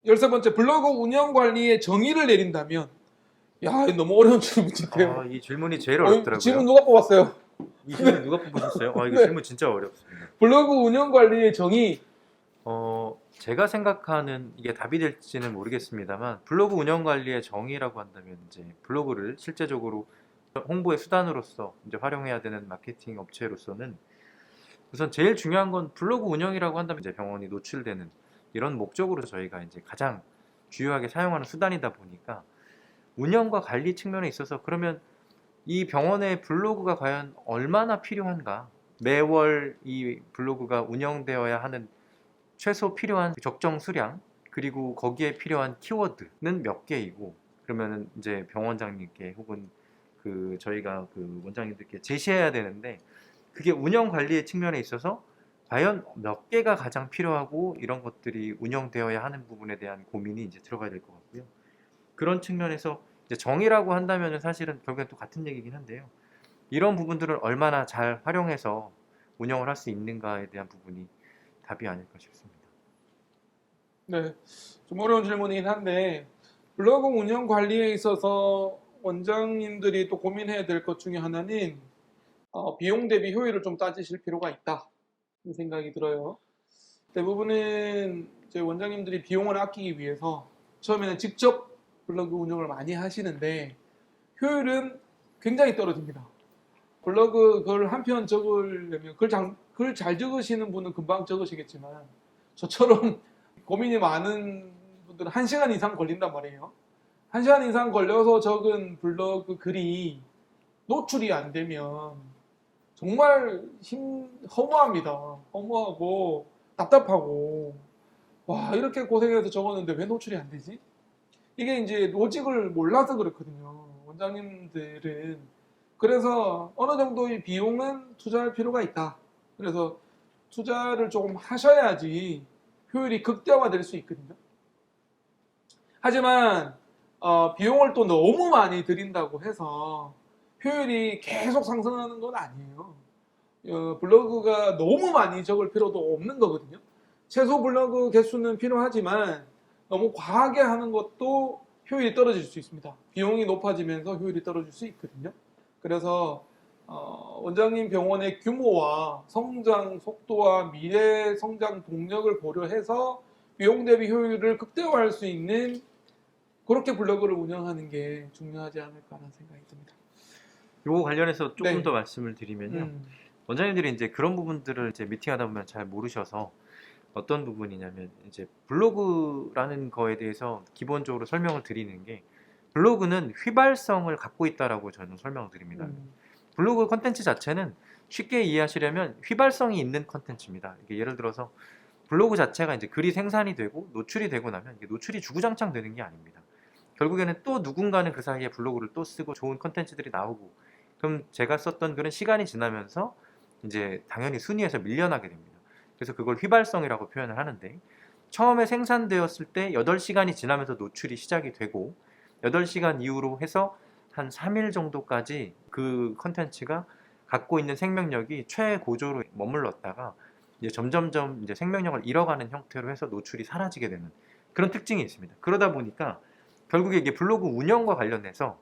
13번째, 블로그 운영 관리의 정의를 내린다면. 야, 이거 너무 어려운 질문인데요. 이 질문이 제일 어렵더라고요. 질문 누가 뽑았어요? 이 질문 누가 뽑으셨어요? 이거 네. 질문 진짜 어렵습니다. 블로그 운영 관리의 정의. 제가 생각하는 이게 답이 될지는 모르겠습니다만 블로그 운영 관리의 정의라고 한다면 이제 블로그를 실제적으로 홍보의 수단으로서 이제 활용해야 되는 마케팅 업체로서는 우선 제일 중요한 건 블로그 운영이라고 한다면 이제 병원이 노출되는 이런 목적으로 저희가 이제 가장 주요하게 사용하는 수단이다 보니까 운영과 관리 측면에 있어서 그러면 이 병원의 블로그가 과연 얼마나 필요한가, 매월 이 블로그가 운영되어야 하는 최소 필요한 적정 수량, 그리고 거기에 필요한 키워드는 몇 개이고, 그러면은 이제 병원장님께 혹은 저희가 원장님들께 제시해야 되는데, 그게 운영 관리의 측면에 있어서 과연 몇 개가 가장 필요하고 이런 것들이 운영되어야 하는 부분에 대한 고민이 이제 들어가야 될 것 같고요. 그런 측면에서 이제 정의라고 한다면 사실은 결국엔 또 같은 얘기긴 한데요. 이런 부분들을 얼마나 잘 활용해서 운영을 할 수 있는가에 대한 부분이 답이 아닐까 싶습니다. 네, 좀 어려운 질문이긴 한데 블로그 운영 관리에 있어서 원장님들이 또 고민해야 될 것 중에 하나는 비용 대비 효율을 좀 따지실 필요가 있다 생각이 들어요. 대부분은 이제 원장님들이 비용을 아끼기 위해서 처음에는 직접 블로그 운영을 많이 하시는데 효율은 굉장히 떨어집니다. 블로그 글 한 편 적으려면 글 잘 적으시는 분은 금방 적으시겠지만 저처럼 고민이 많은 분들은 1시간 이상 걸린단 말이에요. 1시간 이상 걸려서 적은 블로그 글이 노출이 안 되면 정말 허무합니다. 허무하고 답답하고, 와, 이렇게 고생해서 적었는데 왜 노출이 안 되지? 이게 이제 로직을 몰라서 그렇거든요. 원장님들은. 그래서 어느 정도의 비용은 투자할 필요가 있다. 그래서 투자를 조금 하셔야지 효율이 극대화될 수 있거든요. 하지만 비용을 또 너무 많이 들인다고 해서 효율이 계속 상승하는 건 아니에요. 블로그가 너무 많이 적을 필요도 없는 거거든요. 최소 블로그 개수는 필요하지만 너무 과하게 하는 것도 효율이 떨어질 수 있습니다. 비용이 높아지면서 효율이 떨어질 수 있거든요. 그래서 원장님 병원의 규모와 성장 속도와 미래 성장 동력을 고려해서 비용 대비 효율을 극대화할 수 있는 그렇게 블로그를 운영하는 게 중요하지 않을까라는 생각이 듭니다. 요거 관련해서 조금 네. 더 말씀을 드리면요. 원장님들이 이제 그런 부분들을 이제 미팅하다 보면 잘 모르셔서 어떤 부분이냐면 이제 블로그라는 거에 대해서 기본적으로 설명을 드리는 게 블로그는 휘발성을 갖고 있다라고 저는 설명을 드립니다. 블로그 컨텐츠 자체는 쉽게 이해하시려면 휘발성이 있는 컨텐츠입니다. 이게 예를 들어서 블로그 자체가 이제 글이 생산이 되고 노출이 되고 나면 이게 노출이 주구장창 되는 게 아닙니다. 결국에는 또 누군가는 그 사이에 블로그를 또 쓰고 좋은 컨텐츠들이 나오고, 그럼 제가 썼던 글은 시간이 지나면서 이제 당연히 순위에서 밀려나게 됩니다. 그래서 그걸 휘발성이라고 표현을 하는데, 처음에 생산되었을 때 8시간이 지나면서 노출이 시작이 되고 8시간 이후로 해서 한 3일 정도까지 그 컨텐츠가 갖고 있는 생명력이 최고조로 머물렀다가 이제 점점점 이제 생명력을 잃어가는 형태로 해서 노출이 사라지게 되는 그런 특징이 있습니다. 그러다 보니까 결국에 이게 블로그 운영과 관련해서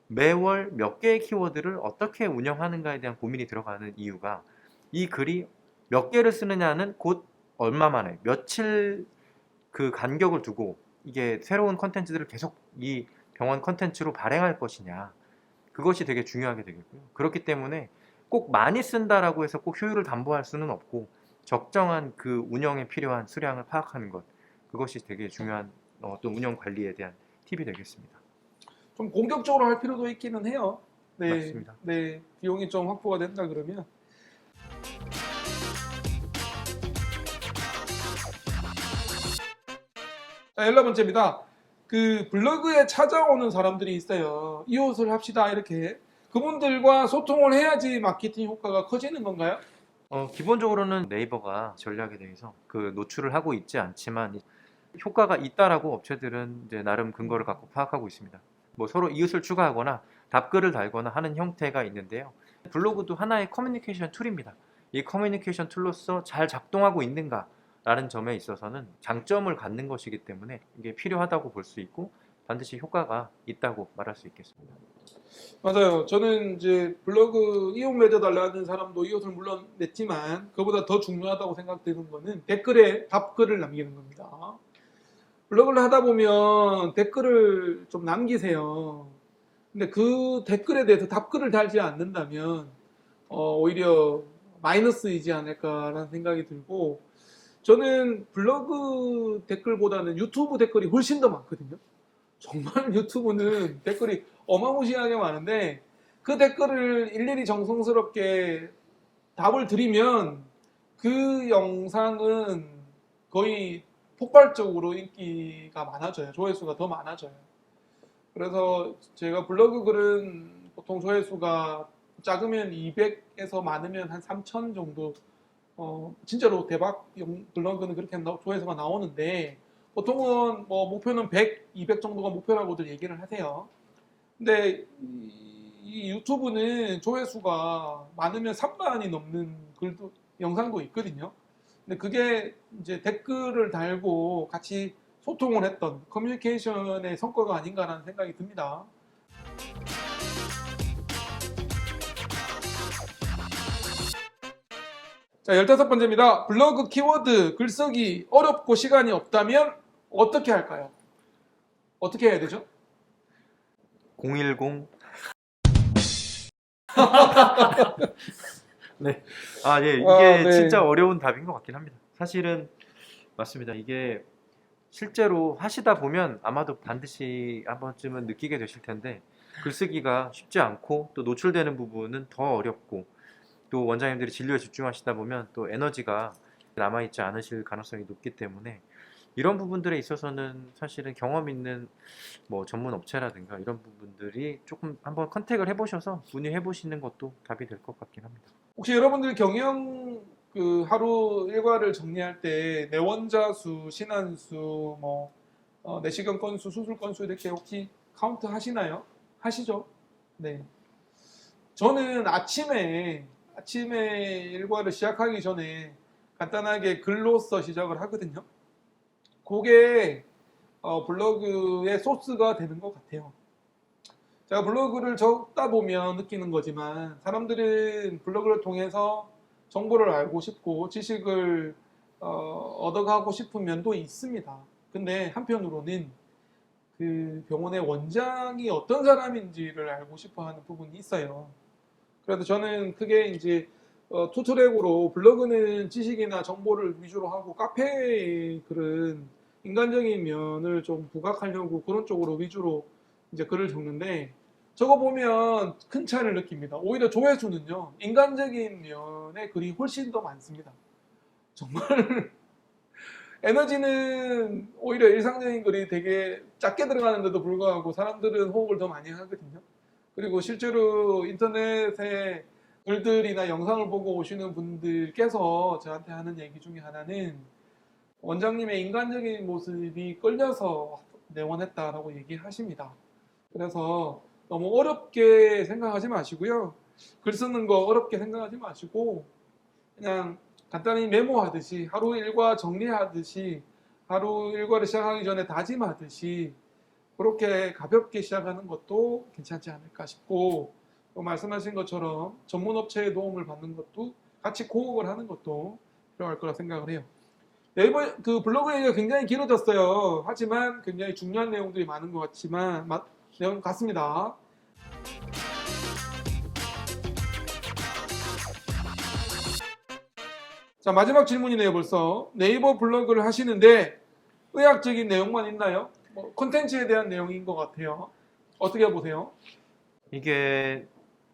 매월 몇 개의 키워드를 어떻게 운영하는가에 대한 고민이 들어가는 이유가, 이 글이 몇 개를 쓰느냐는 곧 얼마 만에 며칠 그 간격을 두고 이게 새로운 컨텐츠들을 계속 이 병원 컨텐츠로 발행할 것이냐, 그것이 되게 중요하게 되겠고요. 그렇기 때문에 꼭 많이 쓴다라고 해서 꼭 효율을 담보할 수는 없고 적정한 그 운영에 필요한 수량을 파악하는 것, 그것이 되게 중요한 어떤 운영 관리에 대한 팁이 되겠습니다. 좀 공격적으로 할 필요도 있기는 해요. 네, 맞습니다. 네, 비용이 좀 확보가 된다 그러면 자, 11번째입니다. 그 블로그에 찾아오는 사람들이 있어요. 이 옷을 합시다 이렇게. 그분들과 소통을 해야지 마케팅 효과가 커지는 건가요? 기본적으로는 네이버가 전략에 대해서 그 노출을 하고 있지 않지만 효과가 있다라고 업체들은 이제 나름 근거를 갖고 파악하고 있습니다. 뭐 서로 이웃을 추가하거나 답글을 달거나 하는 형태가 있는데요. 블로그도 하나의 커뮤니케이션 툴입니다. 이 커뮤니케이션 툴로서 잘 작동하고 있는가라는 점에 있어서는 장점을 갖는 것이기 때문에 이게 필요하다고 볼 수 있고 반드시 효과가 있다고 말할 수 있겠습니다. 맞아요. 저는 이제 블로그 이 옷 맺어달라는 사람도 이 옷을 물론 냈지만 그보다 더 중요하다고 생각되는 거는 댓글에 답글을 남기는 겁니다. 블로그를 하다 보면 댓글을 좀 남기세요. 근데 그 댓글에 대해서 답글을 달지 않는다면 오히려 마이너스이지 않을까라는 생각이 들고 저는 블로그 댓글보다는 유튜브 댓글이 훨씬 더 많거든요. 정말 유튜브는 댓글이 어마무시하게 많은데 그 댓글을 일일이 정성스럽게 답을 드리면 그 영상은 거의 폭발적으로 인기가 많아져요. 조회수가 더 많아져요. 그래서 제가 블로그 글은 보통 조회수가 작으면 200에서 많으면 한 3000 정도 진짜로 대박 블로그는 그렇게 조회수가 나오는데 보통은 뭐 목표는 100, 200 정도가 목표라고들 얘기를 하세요. 근데 이 유튜브는 조회수가 많으면 3만이 넘는 글도 영상도 있거든요. 근데 그게 이제 댓글을 달고 같이 소통을 했던 커뮤니케이션의 성과가 아닌가라는 생각이 듭니다. 자, 15번째입니다. 블로그 키워드 글쓰기 어렵고 시간이 없다면 어떻게 할까요? 어떻게 해야 되죠? 010 네. 예, 이게 네. 진짜 어려운 답인 것 같긴 합니다. 사실은 맞습니다. 이게 실제로 하시다 보면 아마도 반드시 한 번쯤은 느끼게 되실 텐데 글쓰기가 쉽지 않고 또 노출되는 부분은 더 어렵고 또 원장님들이 진료에 집중하시다 보면 또 에너지가 남아있지 않으실 가능성이 높기 때문에 이런 부분들에 있어서는 사실은 경험 있는 뭐 전문 업체라든가 이런 부분들이 조금 한번 컨택을 해보셔서 문의해 보시는 것도 답이 될 것 같긴 합니다. 혹시 여러분들 경영 그 하루 일과를 정리할 때 내원자 수, 신안수, 뭐 내시경 건수, 수술 건수 이렇게 혹시 카운트 하시나요? 하시죠? 네. 저는 아침에 일과를 시작하기 전에 간단하게 글로써 시작을 하거든요. 그게 블로그의 소스가 되는 것 같아요. 제가 블로그를 적다 보면 느끼는 거지만 사람들은 블로그를 통해서 정보를 알고 싶고 지식을 얻어가고 싶은 면도 있습니다. 근데 한편으로는 그 병원의 원장이 어떤 사람인지를 알고 싶어 하는 부분이 있어요. 그래서 저는 크게 이제 투트랙으로 블로그는 지식이나 정보를 위주로 하고 카페 글은 인간적인 면을 좀 부각하려고 그런 쪽으로 위주로 이제 글을 적는데 저거 보면 큰 차이를 느낍니다. 오히려 조회수는요 인간적인 면의 글이 훨씬 더 많습니다. 정말 에너지는 오히려 일상적인 글이 되게 작게 들어가는데도 불구하고 사람들은 호흡을 더 많이 하거든요. 그리고 실제로 인터넷에 글들이나 영상을 보고 오시는 분들께서 저한테 하는 얘기 중에 하나는 원장님의 인간적인 모습이 끌려서 내원했다라고 얘기하십니다. 그래서 너무 어렵게 생각하지 마시고요. 글 쓰는 거 어렵게 생각하지 마시고 그냥 간단히 메모하듯이 하루 일과 정리하듯이 하루 일과를 시작하기 전에 다짐하듯이 그렇게 가볍게 시작하는 것도 괜찮지 않을까 싶고 또 말씀하신 것처럼 전문 업체의 도움을 받는 것도 같이 고업을 하는 것도 필요할 거라 생각을 해요. 네이버 그 블로그 얘기가 굉장히 길어졌어요. 하지만 굉장히 중요한 내용들이 많은 것 같지만 내용 같습니다. 자, 마지막 질문이네요, 벌써. 네이버 블로그를 하시는데 의학적인 내용만 있나요? 콘텐츠에 대한 내용인 것 같아요. 어떻게 보세요? 이게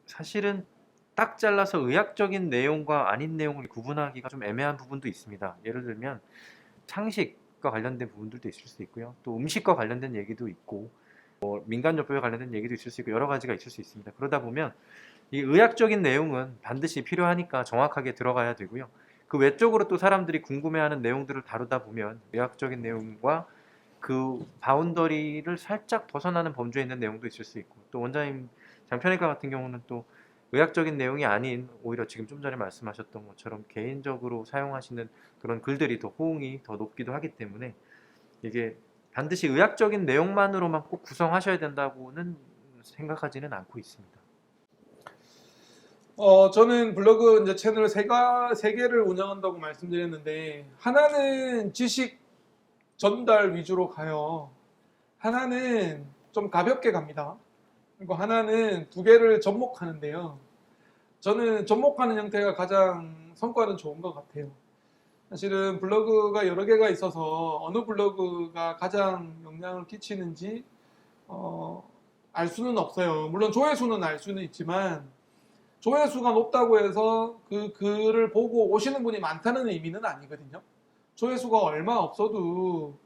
사실은 딱 잘라서 의학적인 내용과 아닌 내용을 구분하기가 좀 애매한 부분도 있습니다. 예를 들면 상식, 의학과 관련된 부분들도 있을 수 있고요. 또 음식과 관련된 얘기도 있고 뭐 민간요법에 관련된 얘기도 있을 수 있고 여러 가지가 있을 수 있습니다. 그러다 보면 이 의학적인 내용은 반드시 필요하니까 정확하게 들어가야 되고요. 그 외적으로 또 사람들이 궁금해하는 내용들을 다루다 보면 의학적인 내용과 그 바운더리를 살짝 벗어나는 범주에 있는 내용도 있을 수 있고 또 원장님 장편외과 같은 경우는 또 의학적인 내용이 아닌 오히려 지금 좀 전에 말씀하셨던 것처럼 개인적으로 사용하시는 그런 글들이 더 호응이 더 높기도 하기 때문에 이게 반드시 의학적인 내용만으로만 꼭 구성하셔야 된다고는 생각하지는 않고 있습니다. 저는 블로그 이제 채널 세 개를 운영한다고 말씀드렸는데, 하나는 지식 전달 위주로 가요. 하나는 좀 가볍게 갑니다. 그리고 하나는 두 개를 접목하는데요. 저는 접목하는 형태가 가장 성과는 좋은 것 같아요. 사실은 블로그가 여러 개가 있어서 어느 블로그가 가장 영향을 끼치는지 알 수는 없어요. 물론 조회수는 알 수는 있지만 조회수가 높다고 해서 그 글을 보고 오시는 분이 많다는 의미는 아니거든요. 조회수가 얼마 없어도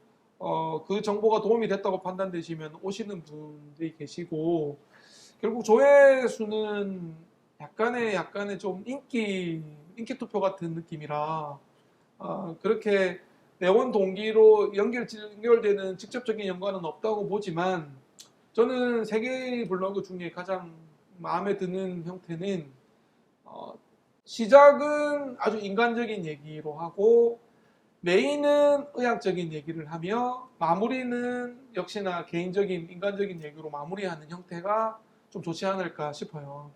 그 정보가 도움이 됐다고 판단되시면 오시는 분들이 계시고, 결국 조회수는 약간의 좀 인기 투표 같은 느낌이라 그렇게 내원 동기로 연결되는 직접적인 연관은 없다고 보지만, 저는 세 개의 블로그 중에 가장 마음에 드는 형태는 시작은 아주 인간적인 얘기로 하고 메인은 의학적인 얘기를 하며 마무리는 역시나 개인적인 인간적인 얘기로 마무리하는 형태가 좀 좋지 않을까 싶어요.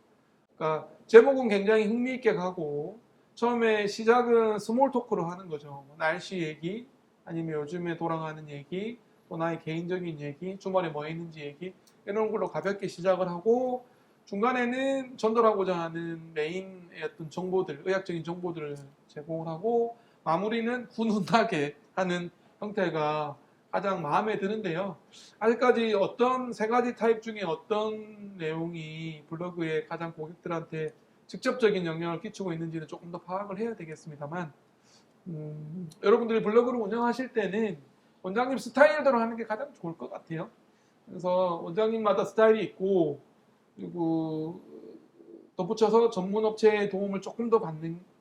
그러니까 제목은 굉장히 흥미있게 가고 처음에 시작은 스몰 토크로 하는 거죠. 날씨 얘기 아니면 요즘에 돌아가는 얘기 또 나의 개인적인 얘기, 주말에 뭐 했는지 얘기, 이런 걸로 가볍게 시작을 하고 중간에는 전달하고자 하는 메인의 어떤 정보들, 의학적인 정보들을 제공을 하고 마무리는 훈훈하게 하는 형태가 가장 마음에 드는데요. 아직까지 어떤 세 가지 타입 중에 어떤 내용이 블로그에 가장 고객들한테 직접적인 영향을 끼치고 있는지는 조금 더 파악을 해야 되겠습니다만, 여러분들이 블로그를 운영하실 때는 원장님 스타일대로 하는 게 가장 좋을 것 같아요. 그래서 원장님마다 스타일이 있고, 그리고 덧붙여서 전문업체의 도움을 조금 더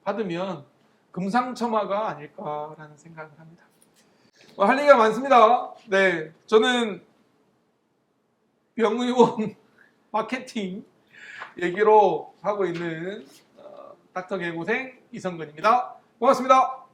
받으면 금상첨화가 아닐까라는 생각을 합니다. 할 얘기가 많습니다. 네, 저는 병의원 마케팅 얘기로 하고 있는 닥터 개고생 이성근입니다. 고맙습니다.